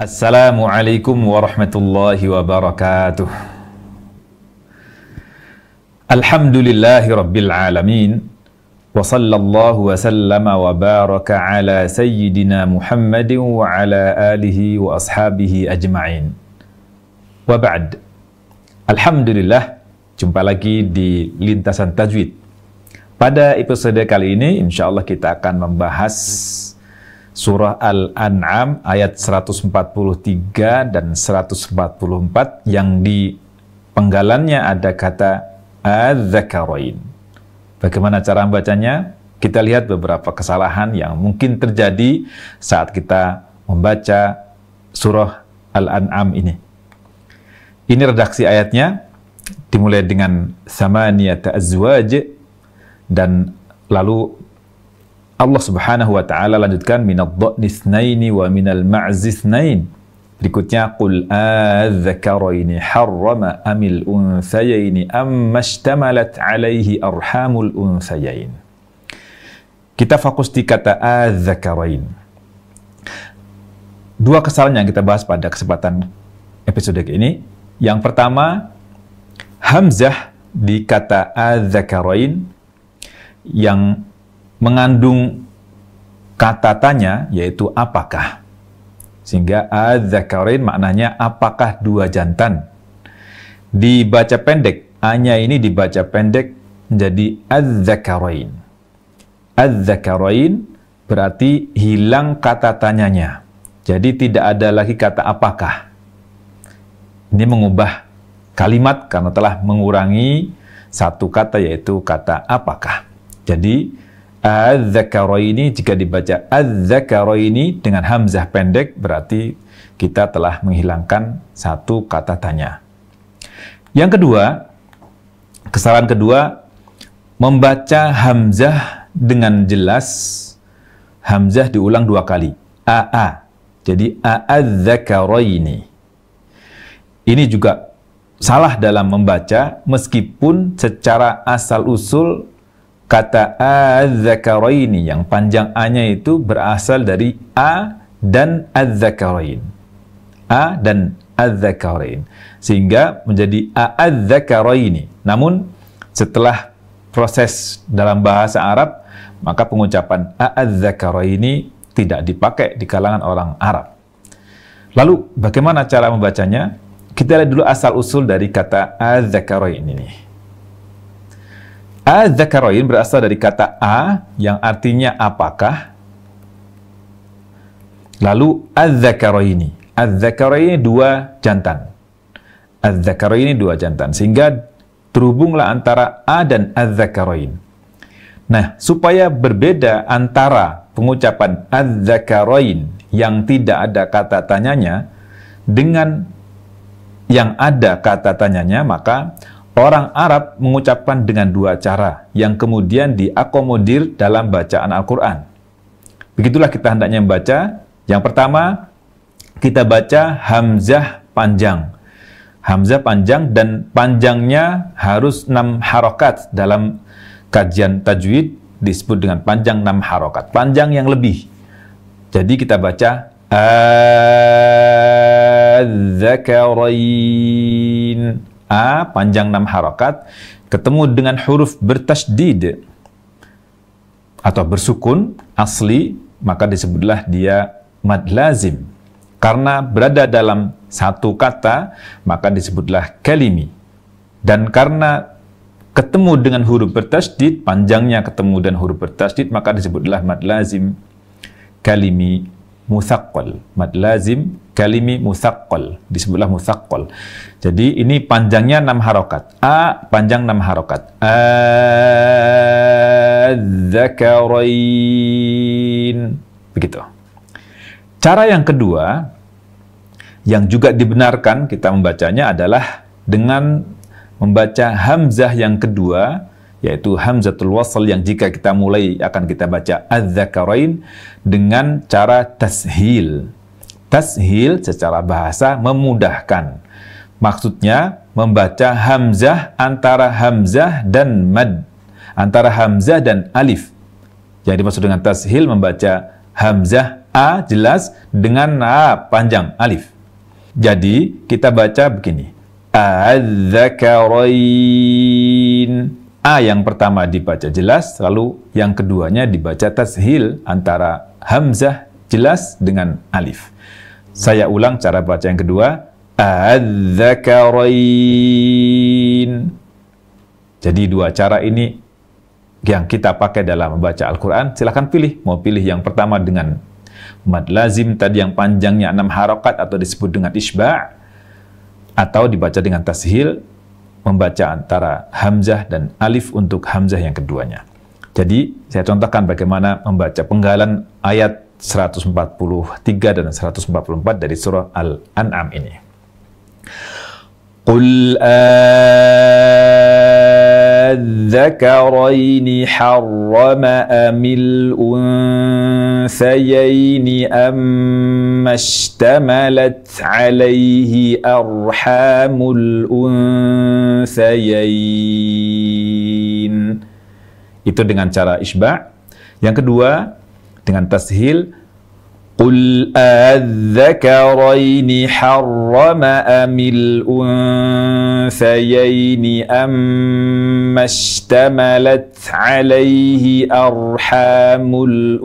Assalamualaikum warahmatullahi wabarakatuh. Alhamdulillahi rabbil alamin. Wa sallallahu wa sallama wa baraka ala sayyidina Muhammadin wa ala alihi wa ashabihi ajma'in. Wa ba'd. Alhamdulillah, jumpa lagi di Lintasan Tajwid. Pada episode kali ini insyaallah kita akan membahas Surah Al-An'am ayat 143 dan 144 yang di penggalannya ada kata adz-dzakarain. Bagaimana cara membacanya? Kita lihat beberapa kesalahan yang mungkin terjadi saat kita membaca surah Al-An'am ini. Ini redaksi ayatnya dimulai dengan samaniyata azwaj dan lalu Allah Subhanahu wa taala lanjutkan minadh-dha'n itsnaini wa minal ma'z itsnain. Berikutnya qul adz-dzakaraini harrama amil unthayaini amma ishtamalat alaihi arhamul unthayain. Kita fokus di kata adz-dzakarain. Dua kesalahan yang kita bahas pada kesempatan episode ini. Yang pertama, hamzah di kata adz-dzakarain yang mengandung kata tanya, yaitu apakah. Sehingga adz-dzakarain maknanya apakah dua jantan. Dibaca pendek, A-nya ini dibaca pendek menjadi adz-dzakarain. Adz-dzakarain berarti hilang kata tanyanya. Jadi tidak ada lagi kata apakah. Ini mengubah kalimat karena telah mengurangi satu kata, yaitu kata apakah. Jadi adz-dzakaraini jika dibaca adz-dzakaraini dengan hamzah pendek berarti kita telah menghilangkan satu kata tanya. Yang kedua, kesalahan kedua, membaca hamzah dengan jelas. Hamzah diulang dua kali. A. Jadi adz-dzakaraini. Ini juga salah dalam membaca meskipun secara asal-usul kata adz-dzakaraini yang panjang A-nya itu berasal dari A dan adz-dzakarain. A dan adz-dzakarain. Sehingga menjadi adz-dzakaraini. Namun setelah proses dalam bahasa Arab, maka pengucapan adz-dzakaraini tidak dipakai di kalangan orang Arab. Lalu bagaimana cara membacanya? Kita lihat dulu asal-usul dari kata adz-dzakarain ini. Adz-dzakarain berasal dari kata A yang artinya apakah. Lalu adz-dzakaraini. Adz-dzakaraini dua jantan. Adz-dzakaraini dua jantan. Sehingga terhubunglah antara A dan adz-dzakarain. Nah, supaya berbeda antara pengucapan adz-dzakarain yang tidak ada kata tanyanya dengan yang ada kata tanyanya, maka orang Arab mengucapkan dengan dua cara yang kemudian diakomodir dalam bacaan Al-Quran. Begitulah kita hendaknya membaca. Yang pertama, kita baca hamzah panjang. Hamzah panjang dan panjangnya harus 6 harokat. Dalam kajian tajwid disebut dengan panjang 6 harokat. Panjang yang lebih. Jadi kita baca adz-dzakarain. A panjang 6 harokat ketemu dengan huruf bertasydid atau bersukun asli, maka disebutlah dia mad lazim. Karena berada dalam satu kata, maka disebutlah kalimi. Dan karena ketemu dengan huruf bertasydid, panjangnya ketemu dengan huruf bertasydid, maka disebutlah mad lazim kalimi mutsaqqal. Mad lazim kalimi mutsaqqal, disebutlah mutsaqqal. Jadi ini panjangnya 6 harokat. A panjang 6 harokat. Adz-dzakarain. Begitu. Cara yang kedua yang juga dibenarkan kita membacanya adalah dengan membaca hamzah yang kedua, yaitu hamzatul wasl, yang jika kita mulai akan kita baca adz-dzakarain dengan cara tashil. Tashil secara bahasa memudahkan. Maksudnya membaca hamzah antara hamzah dan mad, antara hamzah dan alif. Yang dimaksud dengan tashil membaca hamzah A jelas dengan A panjang, alif. Jadi kita baca begini. Adz-dzakarain. A yang pertama dibaca jelas, lalu yang keduanya dibaca tashil antara hamzah jelas dengan alif. Saya ulang cara baca yang kedua. Adz-dzakarain. Jadi dua cara ini yang kita pakai dalam membaca Al-Quran. Silahkan pilih, mau pilih yang pertama dengan mad lazim tadi yang panjangnya 6 harokat atau disebut dengan isba', atau dibaca dengan tashil, membaca antara hamzah dan alif untuk hamzah yang keduanya. Jadi saya contohkan bagaimana membaca penggalan ayat 143 dan 144 dari surah Al-An'am ini. Qul الذكرين حرم أم الأنثيين أم اشتملت عليه أرحام الأنثيين. Itu dengan cara isba'. Yang kedua dengan tashil. قل الذكرين حرم أم الأنثيين أم اشتملت عليه أرحام الأنثيين.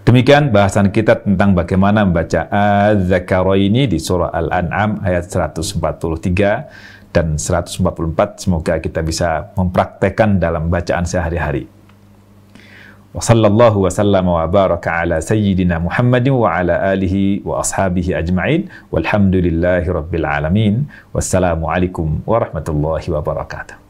Demikian bahasan kita tentang bagaimana membaca adz-dzakaraini di surah Al-An'am ayat 143 dan 144. Semoga kita bisa mempraktekkan dalam bacaan sehari-hari. Wa sallallahu wa sallama wa baraka ala sayyidina Muhammadin wa ala alihi wa ashabihi ajma'in walhamdulillahi rabbil alamin. Wassalamu alaikum warahmatullahi wabarakatuh.